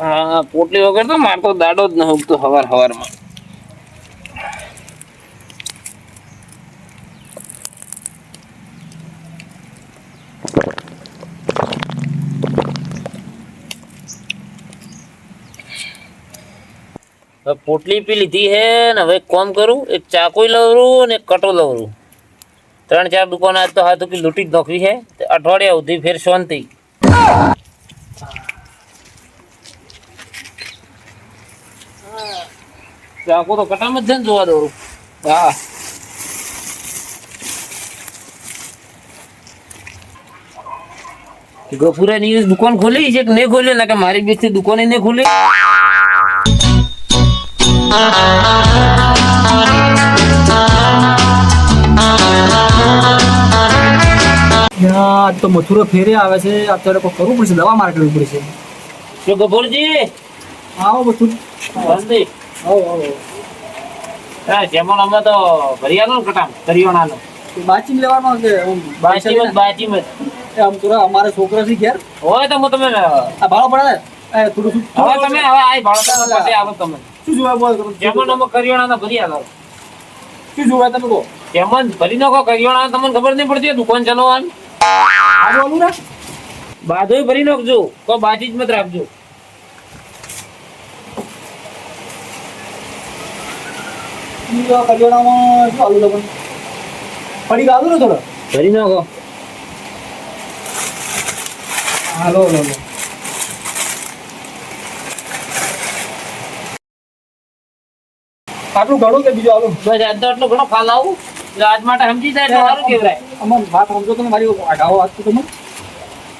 હા પોટલી વગર તો મારે તો દાડો જ ન ઉગતો હવારમાં. હવે પોટલી પી લીધી હે ને હવે કોમ કરું, એક ચાકુ લવરું ને એક કટો લવરું. 3-4 દુકાન આજ તો હાથ ઉકી લૂંટી જ નોખવી છે. અઠવાડિયા સુધી ફેર શાંતિ. ચાકુ તો કટામાં જ છે ને જોવા દોરું. હા ગફુરા ની દુકાન ખોલી છે કે નહીં ખોલી ને કે મારી બીજ થી દુકાને નહીં ખોલી. આજ તો મથુરો ફેરે આવે છે. અત્યારે કોઈ કરવું પડશે, દવા માર કરવી પડશે. શું ગફુરજી આવો મથુર. જેમન અમે તો ભરિયાનો કટામ કરિયાણાનો બાચી લેવાનો કે બાચી આમ તો અમારે છોકરા છે ઘેર હોય તો હું તમે આ ભાડો પડે થોડું હવે તમે હવે આ ભાડો પછી આવો તમે શું જોવા બોલ જેમન અમે કરિયાણાનો ભરિયાનો શું જોવા તમે કહો જેમન ભરી નાખો કરિયાણા તમને ખબર નહીં પડતી દુકાન ચલાવવાની. આ બોલું ને બાજુ ભરી નાખજો, કોઈ બાજી જ મત રાખજો. કરિયાણામાં ચાલુ છે પણ પડી ગાલું ને થોડો ભરી નાખો. હાલો લો આટલું ઘણું કે બીજું આલું બસ આજ તો આટલો ઘણો ફાલ આવું આજ માટે સમજી જાય એટલે સારું કહેવાય. અમન વાત સમજો તમે મારી આગાઓ વાત તો તમે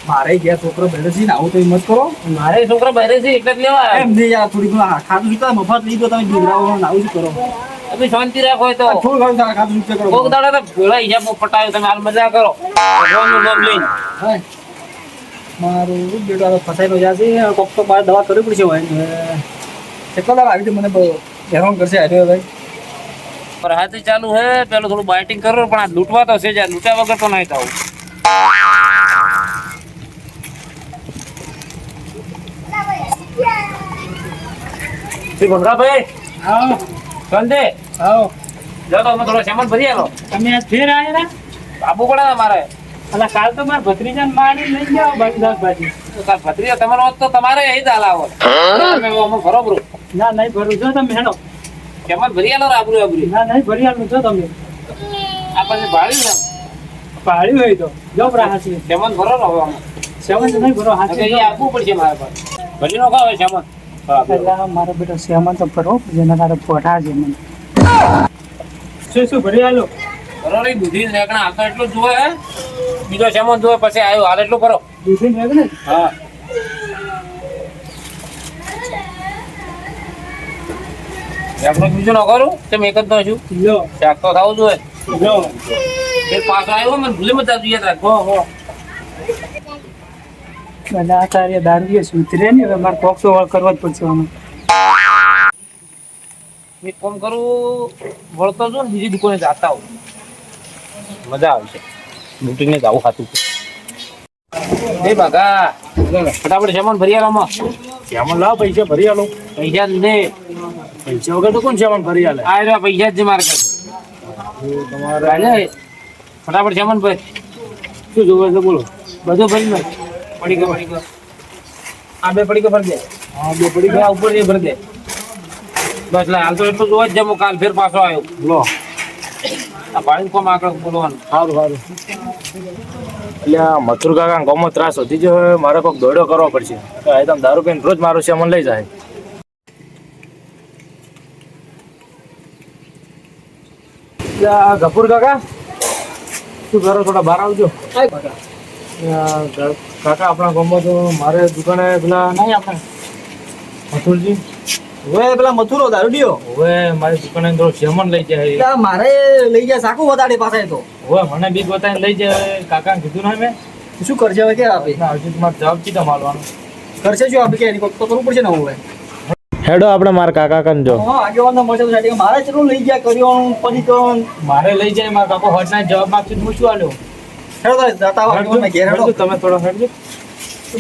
મારે ઘેર છોકરો બેઠો છે ને આવું તો હિંમત કરો. મારે છોકરા બહાર છે એટલે જ લેવા એમ નહીં યાર થોડી ઘણું ખાધું સુતા મફત લઈ દો તમે દીકરાઓ આવું શું કરો. તમે શાંતિ રાખો તો થોડું ઘણું ખાધું સુતા કરો. કોક દાડા તો ભેળા હિસાબ પટાવ્યો તમે હાલ મજા કરો ભગવાનનું નામ લઈને. હા મારું બેટો આ ફસાઈ રહ્યા છે. કોક તો મારે દવા કરવી પડશે હોય કેટલા દાડા આવી મને હેરાન કરશે આવ્યો ભાઈ. પર હાથે ચાલુ હે પેલું થોડું બાઇટિંગ કરો પણ આ લૂંટવા તો છે જ લૂંટ્યા વગર તો નહીં થાવ. ભંગાભાઈ આવો સંજય આવો જો તો અમે થોડો સામાન ભરી આલો. તમે આજ ફેર આવ્યા ને આપવું પડે ને મારે. અલા કાલ તો મારા ભત્રીજાને મારી લઈ જાઓ બાકી 10 બાજી તો તાર ભત્રીજો તમારો હોત તો તમારે એ જ હાલ આવો તમે અમે બરોબર ના નહીં ભરું જો તમે હેડો સામાન ભરી આલો આબરું આબરું ના નહીં ભરી આલું જો તમે આપણને ભાડ્યું ને પાડ્યું હોય તો જો રાહસી સામાન ભરો ને હવે અમે સેવન નહીં ભરો હાથે એ આપવું પડશે મારે પર ભરી નો ખાવે સામાન. પહેલા મારો બેટો સેવન તો ભરો જેના કારણે પોઠા છે મને શું ભરી આલો બરોબર દૂધી રેકણા હાલ તો એટલું જ જોવે હે બીજો સામાન જોવે પછી આવ્યો હાલ એટલું કરો. દૂધી ને ને હા આપણે બીજું ન કરું તેમ એક જ નો છું લો શાક તો થવું જોઈએ. લો એ પાછો આવ્યો મને ભૂલી મત આવજો યાદ રાખો. હો મને આ તારે દારૂ સુધરે ને હવે મારે કોક તો કરવા જ પડશે આમાં. એક કામ કરું વળતો જો ને બીજી દુકાને જાતા હોઉં મજા આવશે લૂંટીને જ આવું ખાતું. એ બાગા ફટાફટ સામાન ભરી આલો. સામાન લાવ પૈસા ભરી આલો. પૈસા જ દે પૈસા વગર તો કોણ સામાન ભરી આલે આ રહ્યા પૈસા જ છે મારે કાંઈ. તમારે ફટાફટ સામાન ભર શું જોવે છે બોલો. બધું ભરી નાખ. પડી ગયો આ 2 પડી ગયો ભરી દે. હા 2 પડી ગયા ઉપર એ ભરી દે બસ લે હાલ તો એટલું જોવા જ જમો કાલ ફેર પાછો આવ્યો લો આ ભાઈ કોમ આગળ બોલવાનું. સારું સારું એટલે આ મથુર કાકા ગમો ત્રાસ વધી ગયો મારે કોઈક દોડો કરવો પડશે. એકદમ દારૂ પીને રોજ મારું સામાન લઈ જાય. ગફુર કાકા શું કરો થોડા બહાર આવજો. કાકા આપણા ગામમાં તો મારે દુકાને પેલા નહીં આપણે મથુરજી હવે પેલા મથુરો દારૂડિયો હવે મારી દુકાને થોડું સામાન લઈ જાય. મારે લઈ જાય સાકું વધારે પાસે તો હવે મને બીક બતાવીને લઈ જાય. કાકા કીધું ના મેં શું કરશે હવે કે આપે હજી તમારે જવાબ કીધા માલવાનું કરશે શું આપણે કે તો કરવું પડશે ને હવે હેડો આપણે મારા કાકા કન જો આગેવાન મળશે તો મારે ચેટલું લઈ જાય કર્યું પડી કરું મારે લઈ જાય મારા કાકો હટના જવાબ માંગશે હું શું આલ્યો હેડો જતા આગેવાન ઘેર હેડો તમે થોડો હેડજો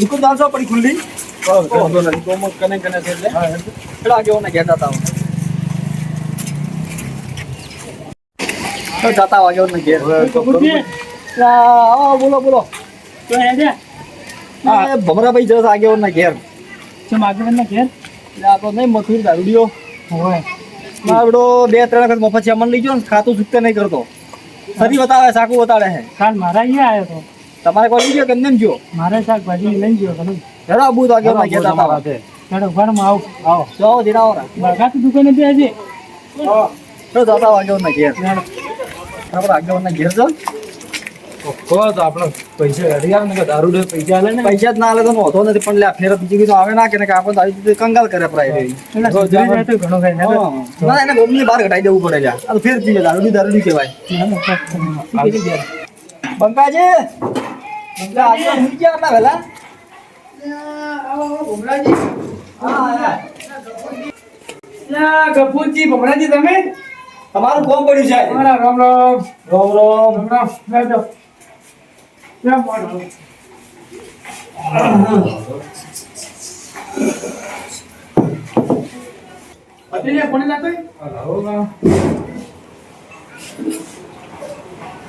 દુકાન ચાલશો પડી ખુલ્લી પેલા આગેવાનના ઘેર જતા આવો. જતા આવો આગેવાનના ઘેર. આવો, બોલો. હા, ભમરાભાઈ જશે આગેવાનના ઘેર. એટલે આ તો નહીં મથુર દારૂડિયો. મારો બેટો 2-3 વખત મફત સામાન લઈ ગયો ને ખાતું ચૂકતે નહીં કરતો. ફરી બતાવે, સાકું બતાડે છે. મારા અહીંયા આવ્યો તો તમારે કોઈ લઈ ગયો કે એમ ગયો? મારે શાકભાજી લઈ ગયો ખરું. હેડો આબુ તો આગેવાનના ઘેર જતા આવો. ચાલો ઘરમાં આવો જાઓ, ધીરા આવો. બગાતું દુકાને બે આજે તો જતા આવો આગેવાનના ઘેર. આપણે આગેવાનના ઘેર જાઓ. કહો તો આપણે પૈસા કાઢી આવે ને કે દારૂ દે પૈસા આલે ને પૈસા જ ના આલે તો હોતો નથી, પણ લે ફેર બીજી કીધું આવે ના કે આપણે દારૂ પીધું કંગાલ કરે પ્રાય રહી. પેલા સુધરી જાય તો ઘણો ખાય હા. ના, એને ગોમની બહાર ઘટાઈ દેવું પડે લ્યા. આ તો ફેર પીવે, દારૂડી કહેવાય. બંકાજી, આજે હું ક્યાં હતા વહેલા? ગફુરજી ભમરાજી તમે તમારું કોમ પડ્યું છે આજે. રામ રામ બેઠો કોને લાગે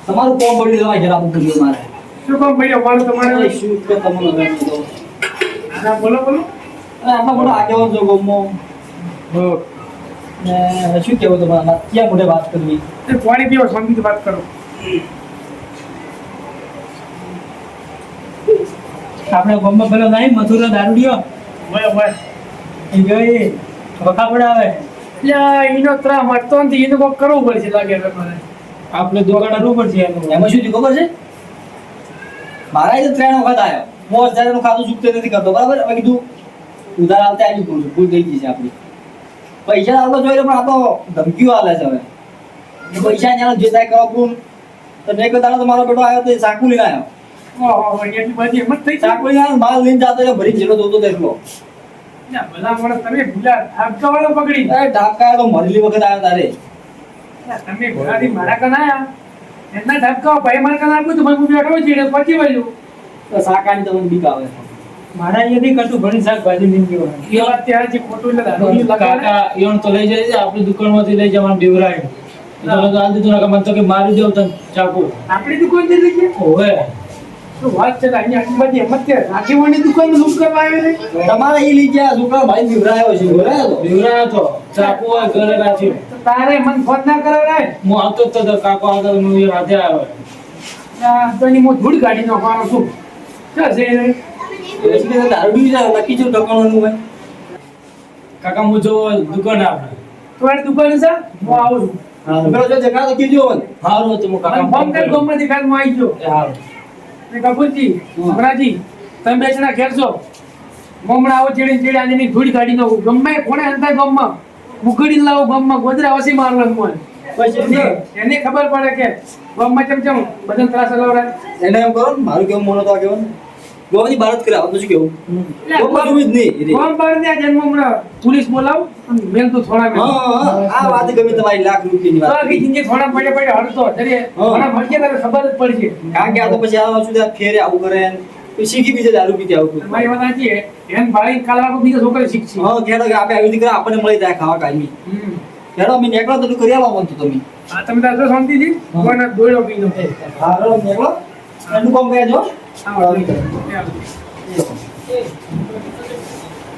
તમારું કોમ પડ્યું તમારે ઘેર આપવું પડ્યું મારે. શું કામ ભાઈ અમારું તમારે શું કે તમને હવે તો. બોલો અરે આમાં બધો આગેવાન છો ગોમમાં. ને શું કહેવું તમારે? ક્યાં મોઢે વાત કરવી? પાણી પીવો શાંતિથી વાત કરો આપણે બોમ્બે પેલો નહીં મથુરો દારૂડિયો એ ગઈ વખા પડાવે એટલે એનો ત્રા મળતો નથી એનું કોક કરવું પડશે લાગે છે મારે આપણે દુકાન કરવું પડશે એનું એમાં શું થયું ખબર છે? મારા એ 3 વખત આવ્યો. મોસ જ્યારે ખાતું ચૂકતે નથી કરતો, બરાબર? હવે કીધું ઉધાર આવતા આવી ગયું, ભૂલ થઈ ગઈ છે આપણી. પૈસા આવતો જોઈએ પણ આ તો ધમકીઓ આલે છે. હવે પૈસા ત્યાં જે થાય કરવા પૂરું. તો મેં કદાચ તો મારો બેટો આવ્યો તો એ ચાકુ લઈને આવ્યો. ઓહો એટલી બધી હિંમત થઈ ચાકુ લઈને આવ્યો, માલ લઈને જતો એટલે ભરી જેલો જોતો તો એટલો. ભલા મને તમે ભૂલા ધાબકાવાળો પકડી અરે ઢાકા તો મરેલી વખત આવ્યો તારે. તમે ભૂલાથી મારા કન આયા એમના ધાબકાઓ ભાઈ મારા કન આપ્યું તો મને બેઠો છે એટલે પછી વળ્યું તો શાકાની તમને બીક આવે. મારા અહીંયાથી કશું ઘણી શાકભાજી લઈને ગયો એ વાત ત્યાં જે ખોટું એટલે દારૂ લગાડે કાકા ઈવન તો લઈ જાય છે આપણી દુકાનમાંથી લઈ જવાનું બીવરાય તો હાલ દીધું ના મને તો કે મારી દેવ તને ચાકુ આપણી દુકાન થી લઈ ગયા હોવે શું વાત છે અહીંયા આટલી બધી હિંમત કે આગેવાનની દુકાન લૂંટ કરવા આવ્યો છે તમારે એ લઈ ગયા છોકરા ભાઈ બીવરાયો છે, બોલાયો તો. બીવરાયો તો ચાકુ હોય ઘરે રાખ્યું તો તારે મને ફોન ના કરાવરાય હું આવતો જ તો કાકો આગળ હું એ રાતે આવ્યો તો એની હું ધૂળ કાઢી નાખવાનો છું શું છે એ? પછી કે દારૂડી જાય નક્કી છે ઠકાણું હોય. કાકા હું જો દુકાન આપણે તમારી દુકાન છે હું આવું છું પેલો જો જગા તો કીધું હોય. સારું હતું હું મને ફોન કર કાકા ગોમમાંથી કાલ હું આવી ગયો સારું કપૂરજી ભમરાજી તમે બે જણા ઘેર છો ગમણા આવો ચેડી ચેડી આની ધૂળ કાઢી નાખું ગમે કોણે અંતા ગમમાં મુકડી લાવો ગમમાં ગોદરા વસી મારવાનું હોય પછી એને ખબર પડે કે ગમમાં ચમ બધા ત્રાસ લાવરા એને એમ કરો ને, મારું કેવું મોનો તો આ કેવું ગોવાની ભારત કરે આવતું શું કેવું ગોમાં જોવી જ નહીં. ગોમ પર ને જન્મ હમણાં પોલીસ બોલાવ મેલ તો થોડા મેલ હા, આ વાત ગમે તમારી લાખ રૂપિયાની વાત. આખી જિંદગી થોડા પડે પડે હડતો જરીએ થોડા મળશે ત્યારે ખબર જ પડશે કારણ કે આ તો પછી આ સુધી ફેરે આવું કરે ને પછી શીખી બીજે દારૂ પીતે આવું કરે. તમારી વાત સાચી છે એમ ભાઈ કાલ આપણે બીજા છોકરા શીખશે હા, ખેડો કે આપણે આવી રીતે કરે આપણને મળી જાય ખાવા કાયમી. ખેડો અમે નીકળો તો તું કરી આવો મન તો તમે. હા તમે તાર જો શાંતિથી કોઈને દોડ્યો પીનો હા, ખેડો નીકળો એનું કામ કરે જો. હા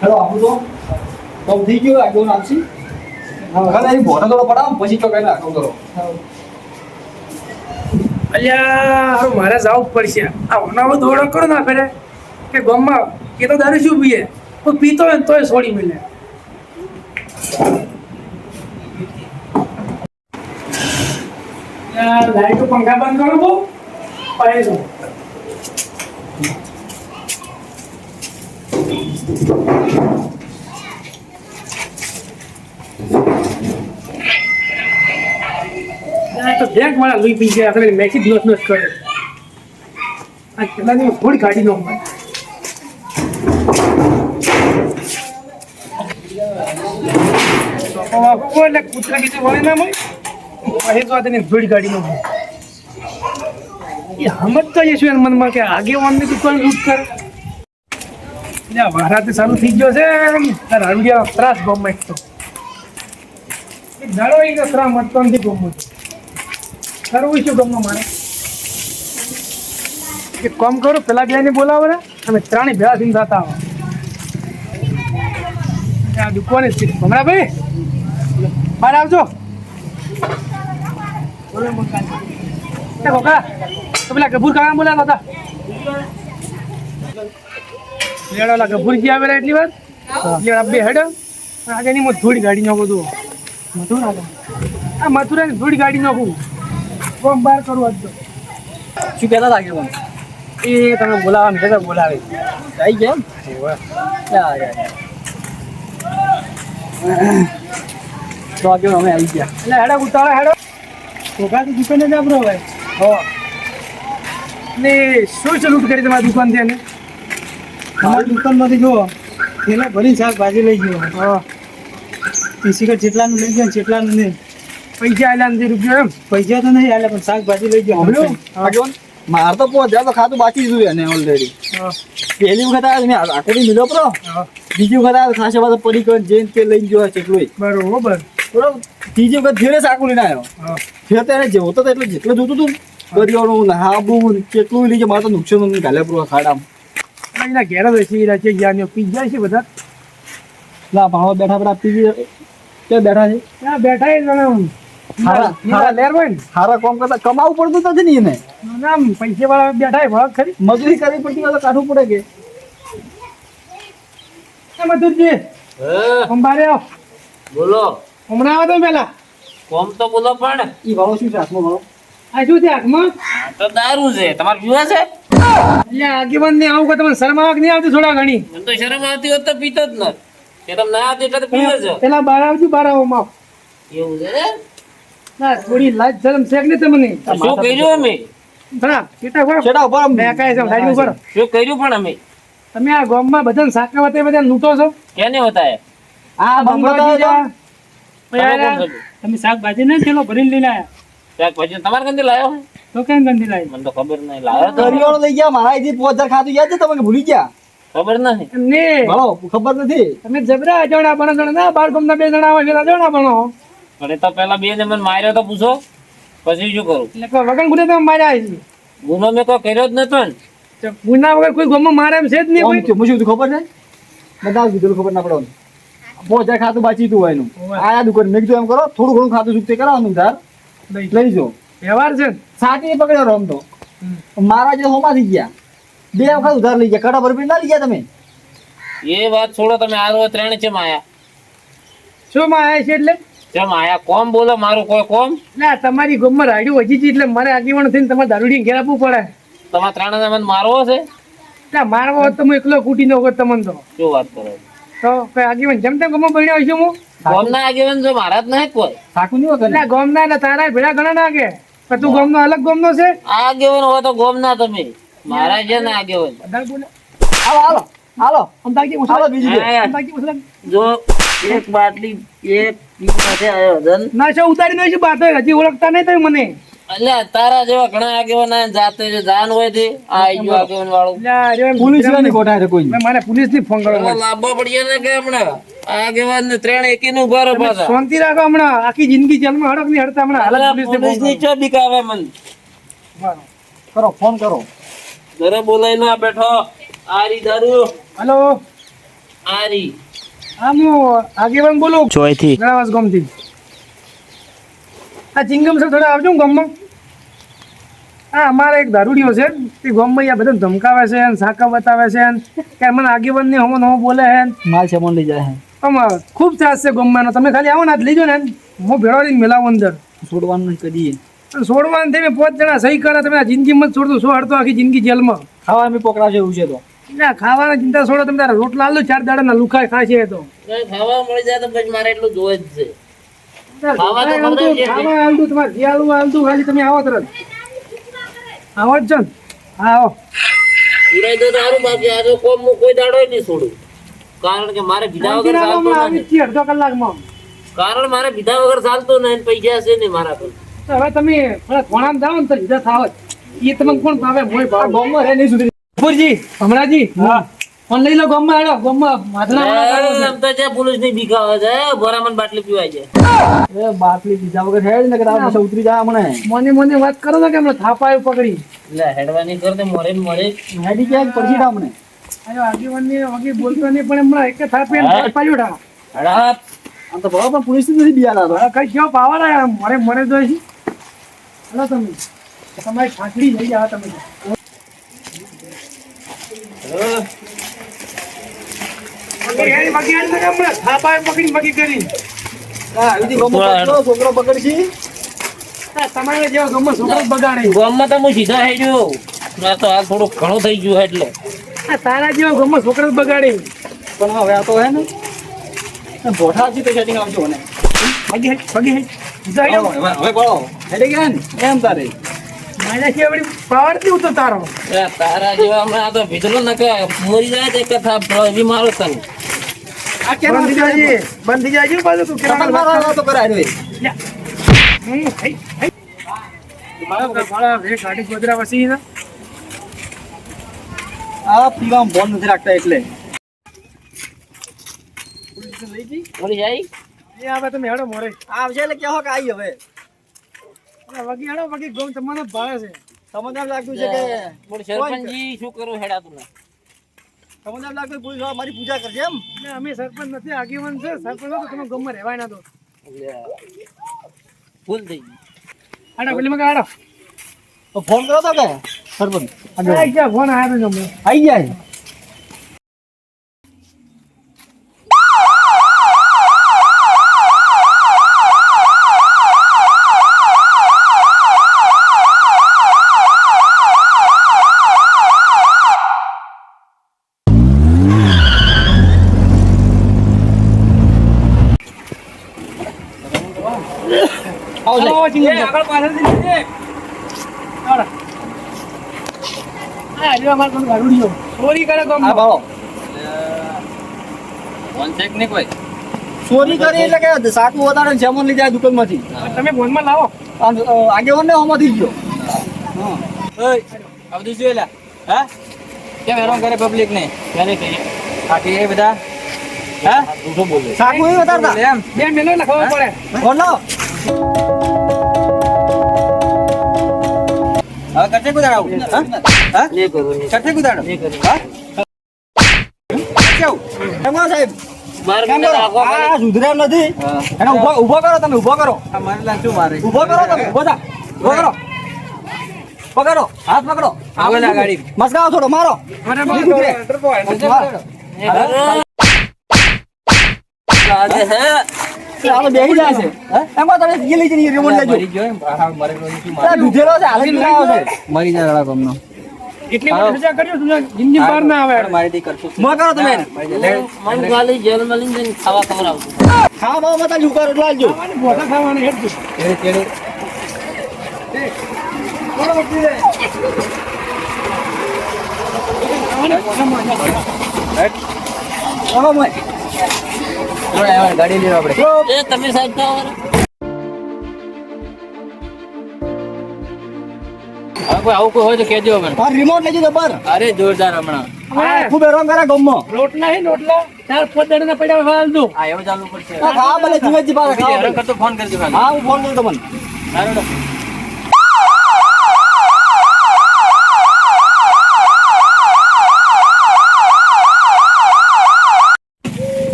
ખેડો આપું તો થઈ ગયું આગળ આપશી. હા, એ ભોરો થોડો પડાવો પછી ચોકાઈને આગળ કરો. અલ્યા હારું મારે જવું પડશે આ ઓનાવો દોડો કરો ના ફેરે કે ગામમાં એ તો દારૂ શું પીએ કોઈ પીતો હોય ને તોય છોડી મળે લાઈટો પંખા બંધ કરો બહુ પાય દો તો બેંક વાળા લઈ પી ગયા આપણે મેચી દિવસ નો કરે આ કેટલાની થોડી ગાડી નો કોઈને કૂતરા બીજું વળે ના મળે પછી તો આની થોડી ગાડી નો એ સમજતો જ છું એના મનમાં કે આગેવાનની દુકાન લૂંટ કરે એટલે વારાથી ચાલુ થઈ ગયો છે તાર હળિયા ત્રાસ ગમે તો એક દાડો એક ત્રાસ મતતો નથી ગમો કરવું શું ગમો મારે એક કામ કરું પેલા બેને બોલાવો ને તમે ત્રણે ભેળા થઈને થતા આવો આ દુકાને છે હમણાં ભાઈ બહાર આવજો બોલો મોકા એ કોકા તો પેલા ગભુર કાકા બોલાવા હતા લેડાલા ગભુરજી આવેલા એટલી વાર લેડા બે હેડ આગળની મો થોડી ગાડી નો બધું મથુરા આ મથુરાની થોડી ગાડી નાખું બોમ બહાર કરું આજ તો શું કહેતા લાગે મને એ તમે બોલાવા ને કહેતા બોલાવે આવી ગયા ક્યાં તો આગળ અમે આવી ગયા એટલે હેડો ઉતાળા હેડો કોકા તો દુકાને જ આપણો ભાઈ હો ને શું છે લૂંટ કરી તમારી દુકાન થી એને અમારી દુકાનમાંથી જુઓ પેલા ભરી શાકભાજી લઈ ગયો હા તીસી જેટલાનું લઈ ગયો જેટલાનું નહીં પૈસા આલ્યા નથી રૂપિયો એમ પૈસા તો નહીં આલે પણ શાકભાજી લઈ ગયો આગળ માર તો પહોંચ્યા તો ખાતું બાકી દીધું એને ઓલરેડી હા પહેલી વખત આવ્યા મેં આખો દી મિલો પ્રો હા બીજી વખત આવ્યા ખાસા બધા પડી ગયો જેન તે લઈને ગયો કેટલું બરોબર બરોબર ત્રીજી વખત ફેરે સાકું લઈને આવ્યો હા ફેર તો એને જેવો તો એટલે જેટલું જોતું હતું કરિયાણું હાબું કેટલું લઈ ગયા મારે તો નુકસાન ગાલે પૂરો ખાડામાં એના ઘેર જ હશે એ રાચે ગયા પી જાય છે બધા લા ભાવ બેઠા બેઠા પીજી ક્યાં બેઠા છે ત્યાં બેઠા એ જણા હારા લેર હોય ને હારા કામ કરતા કમાવું પડતું નથી ને એને આમ પૈસા વાળા બેઠા એ ભાગ ખરી મજૂરી કરવી પડતી હોય તો કાઢવું પડે કે મધુરજી અંબારે આવ બોલો હમણાં આવો તમે પેલા કોમ તો બોલો પણ ઈ ભાવ શું છે હાથમાં ભાવ આ શું છે હાથમાં તો દારૂ છે તમારે પીવા છે એટલે આગેવાન ને આવું કે તમને શરમ આવક નહીં આવતી થોડા ઘણી મને તો શરમ આવતી હોત તો પીતો જ ન કે તમે ના આવતી એટલે તો પીવે છે પેલા બાર આવજો બાર આવો માફ એવું છે ના થોડી લાજ શરમ છે કે નહીં તમને શું કર્યું અમે બરા કેટા ભરો છેડા ઉપર આમ મેં કાંઈ છે સાઈડ ઉપર શું કર્યું પણ અમે તમે આ ગામમાં બધાને સાકા વતે બધા લૂંટો છો કેને હોતા હે આ બંગોજી જા. તમે કોણ કર્યું? તમે શાકભાજી ને પેલો ભરીને લઈને આવ્યા શાક ભાજી તમારે કંઈ લાવ્યો હે? તો કેમ ગંદી લાવી મને તો ખબર નહીં લાવ્યો તો કરિયાણું લઈ ગયા મારા અહીંથી 5000 ખાતું યાદ છે તમે ભૂલી ગયા ખબર નહીં ને ભાવ ખબર નથી તમે જબરા અજાણા બનો જણા ના બાર ગામના બે જણા આવે એટલે અજાણા બનો પણ એ તો પેલા બે ને મને માર્યો તો પૂછો પછી શું કરું એટલે કોઈ વગર ગુને તમે માર્યા છે ગુનો મેં કોઈ કર્યો જ નતો ને તો ગુના વગર કોઈ ગામમાં મારે એમ છે જ નહીં કોમ કોઈ થયું મુજબ ખબર છે બધા કીધું ખબર ના પડે 5000 ખાતું બાકી તું એનું આયા દુકાન મેં કીધું એમ કરો થોડું ઘણું ખાતું ચૂકતે કરાવવાનું તાર લઈ જો વ્યવહાર છે ને. સાચી પકડ્યો રમ તો મારા જે હોમાં થઈ ગયા બે વખત ઉધાર લઈ ગયા કડા ભરપીર ના લઈ ગયા તમે એ વાત છોડો તમે આરો ત્રણ છે માયા શું માં આવ્યા છે એટલે કેમ આયા કોમ બોલો મારું કોઈ કોમ ના તમારી ગામમાં રાડ્યું હજી છે એટલે મારે આગેવાન થઈને તમારે દારૂડી ઘેર આપવું પડે તમારા ત્રણ મને મારવો છે ના મારવો હોત તો હું એકલો કૂટી નો તમને તો શું વાત કરો કઈ આગેવાન જેમ તેમ ગામમાં ભણ્યો હશે હું કોમ ના આગેવાન જો મારા જ નહીં કોઈ સાકું નહીં વગર એટલે ગામના એટલે તારા ભેળા ઘણા નાગે પણ તું ગામનો અલગ ગામનો છે આગેવાન હોય તો ગોમ ના તમે મારા છે ને આગેવાન બધા બોલે હાલો હાલો હાલો અંદાજી હાલો બીજી બે. અંદાજી ઉછળે. જો એક બાટલી એક પીવા છે આયોજન ના છે ઉતારી નો છે બાતો હજી ઓળખતા નહીં તમે મને અલ્યા તારા જેવા ઘણા આગેવાન આયા ને જાતે જે જાન હોય છે આ આઈ આગેવાન વાળું એટલે આ રહ્યો એમ પોલીસ વાળાની ખોટા છે કોઈ મેં મારે પોલીસ ની ફોન કર્યો લાંબો પડીએ ને કે હમણાં આગેવાન ને ત્રણ એકી નું ઉભા રહો પાછા શાંતિ રાખો હમણાં આખી જિંદગી જેલમાં હડક નહીં હડતા હમણાં હાલ પોલીસ પોલીસ ની ચો બીકાવે મન કરો ફોન કરો ઘરે બોલાઈ ના બેઠો આરી દારૂ હેલો આરી હા હું આગેવાન બોલું ચોયથી ગણાવાસ ગામથી આ ચિંગમ સર થોડા આવજો ને ગામમાં હા અમારે એક દારૂડિયો છે તે ગામમાં અહીંયા બધા ધમકાવે છે અને સાકા બતાવે છે અને કે મને આગેવાન ને હમો નમો બોલે છે માલ સામાન લઈ જાય આમ ખૂબ ત્રાસ છે ગામમાં તમે ખાલી આવો ને હાથ લીજો ને હું ભેળો રહીને મેલાવો અંદર છોડવાનું નહીં કદી અને છોડવાનું થઈ 5 જણા સહી કરે તમે આ જિંદગીમાં જ છોડતો શું હડતો આખી જિંદગી જેલમાં ખાવા અમે પકડાશે એવું છે તો ના ખાવાની ચિંતા છોડો તમે તારા રોટલા આલો 4 દાડાના લુખાય ખાશે એ તો ખાવા મળી જાય તો પછી મારે એટલું જોવે જ છે ખાવા તો ખાવા ખવડાવીએ. આલતું તમારે જે આલવું આલતું ખાલી તમે આવો તરત આવો જ છો ને હા આવો પીરાઈ દો તો સારું બાકી આ જો કોમ હું કોઈ દાડો નહીં છોડું કારણ કે મારે બીજા વગર ચાલતું આવી નહીં જ છીએ અડધો કલાકમાં કારણ મારે બીજા વગર ચાલતું નહીં પૈસા છે નહીં મારા પર તો હવે તમે થોડા ઘોડામાં જાઓ ને તો સીધા થાવ જ. એ તમને કોણ ભાવે મોય ભાવ બોમ્બમાં રહે નહીં સુધરી કપૂરજી હમણાંજી હા ફોન લઈ લો ગામમાં હેડો ગામમાં માથના એમ તો જે પોલીસ ની બીક આવે છે ભરામણ બાટલી પીવાય છે એ બાટલી પીધા વગર હેડ ને કે તારા પછી ઉતરી જાય મને મોને વાત કરો ને કે હમણાં થાપાયું પકડી એટલે હેડવાની કર દે મોરે ને મોરે હેડી ક્યાંક પડશે તા મને અરે આગેવાનની વગી બોલતો નહીં પણ હમણાં એક થાપે થાપાયું ઠા હડા આમ તો બરાબર પોલીસ નથી બિયાલા તો કઈ કેવો પાવર આયા મરે જોઈ છે હલો તમે તમારી ઠાકડી જઈ આવો તમે પકડી કરી હા આવી છોકરો પકડશી તમારે જેવો ગમો છોકરો બગાડે ગામમાં તો હું સીધા હેડ્યો આ તો હાલ થોડું ઘણું થઈ ગયું એટલે તારા જેવો ગમો છોકરો બગાડે પણ હવે આ તો હે ને ભોઠાથી તો સેટિંગ આવજો ને પગી હવે બોલો હેડી ગયા ને એમ તારે મારા કેવડી પાવર થી ઉતો તારો તારા જેવા હમણાં આ તો ભીતરો ન કે મરી જાય તો એક થા એવી મારો તને આ કેમ બંધ થઈ જાય બાજુ તું તમાર મારો તો કરાય રે આ પીવામાં બોન નથી રાખતા એટલે મરી જાય તમે હેડો મોરે આવશે એટલે કહો કે આવી હવે વગી હેડો વગી ગમ તમને ભાવે છે તમને એમ લાગતું છે કે બોલ સરપંચજી શું કરું હેડા તું તમને એમ લાગતું પોલીસ વાળા મારી પૂજા કરશે એમ એટલે અમે સરપંચ નથી આગેવાન છે સરપંચ તો તમે ગમમાં રહેવાય ના દો ભૂલ થઈ ગઈ હેડો પેલી મગા હેડો તો ફોન કરો તો કે સરપંચ આઈ ગયા ફોન આવ્યો તો ગમે આવી જાય આગળ પાછળથી નીચે. હાલો. આ જો અમાર કોણ ગારુડિયો ચોરી કરે તો આ બાળો કોન્ટેક્ટ નહીં કોઈ ચોરી કરી એટલે કે સાકુ વધારે જેમન લઈ જાય દુકાનમાંથી તમે ફોનમાં લાવો આગેવાન ને હોમાંથી ગયો આ બધું શું એલા હા કેમ હેરાન કરે પબ્લિક ને ક્યારે કહીએ બાકી એ બધા હા જૂઠો બોલે સાકુ એ વધારતા એમ બે મેલો ને ખબર પડે ફોન લાવો હવે કરશે કુદાડ આવું હા લે કરું કરશે કુદાડ લે કરું હા કેવું એમ કહો સાહેબ માર કેમ મને કરો? રાખો આ સુધરે એમ નથી એને ઉભો કરો તમે ઉભો કરો આ મારે લાગ શું મારે ઉભો કરો તમે ઉભો થા ઉભો કરો પકડો હાથ પકડો આવે ના ગાડી મસ્કાવો થોડો મારો મને નહીં સુધરે. આજે હે આ તો બેહી જાય છે એમાં તમે એ લઈ જઈને રિમોટ લેજો મરી ગયો હા મરે શું આ દૂધેલો છે હાલે જ લાવ્યો છે મરી જાય રડા ગમનો એટલી બધી સજા કર્યો તું જિંદગી બહાર ના આવે મારી દી કરશું ઉભો કરો તમે એને. મન ગાલી જેલમાં લઈને જઈને ખાવા ખવડાવતું ખાવા બાવા મત આલજો ઉકાર એટલો આલજો બોટા ખાવાનું હેડ દે. કેડે કેડે આવો મોય ગાડી લેવા આપણે એ તમે સાહેબ તો હવે કોઈ આવું કોઈ હોય તો કહેજો મને આ રિમોટ લેજો તો પર અરે જોરદાર હમણાં આ ખૂબ હેરાન કરે ગમમાં રોટલા હે રોટલા ચાર પાંચ દાડા ના પડ્યા હાલ દો આ એવું ચાલુ પડશે આ ખાવા ભલે જીવેજી પાસે હેરાન ખાવા કરતો ફોન કરજો ખાલી હા હું ફોન કરું તમને સારું તમે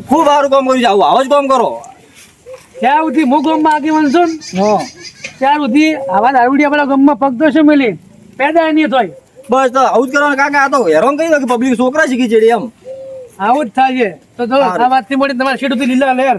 ખૂબ સારું કામ કર્યું છે આવું આવો જ કામ કરો ત્યાં સુધી હું ગામમાં આગેવાન છું ને, હા ત્યાં સુધી આવા દારૂડિયા પેલા ગામમાં પગ તો છે મેલી પેદા નહીં થાય બસ તો આવું જ કરવાનું કાકા આ તો હેરાન કરી દો કે પબ્લિક છોકરા શીખી છે એમ આવું જ થાય છે તો જો આ વાતથી મોટી તમારી સીટ સુધી લીલા લેર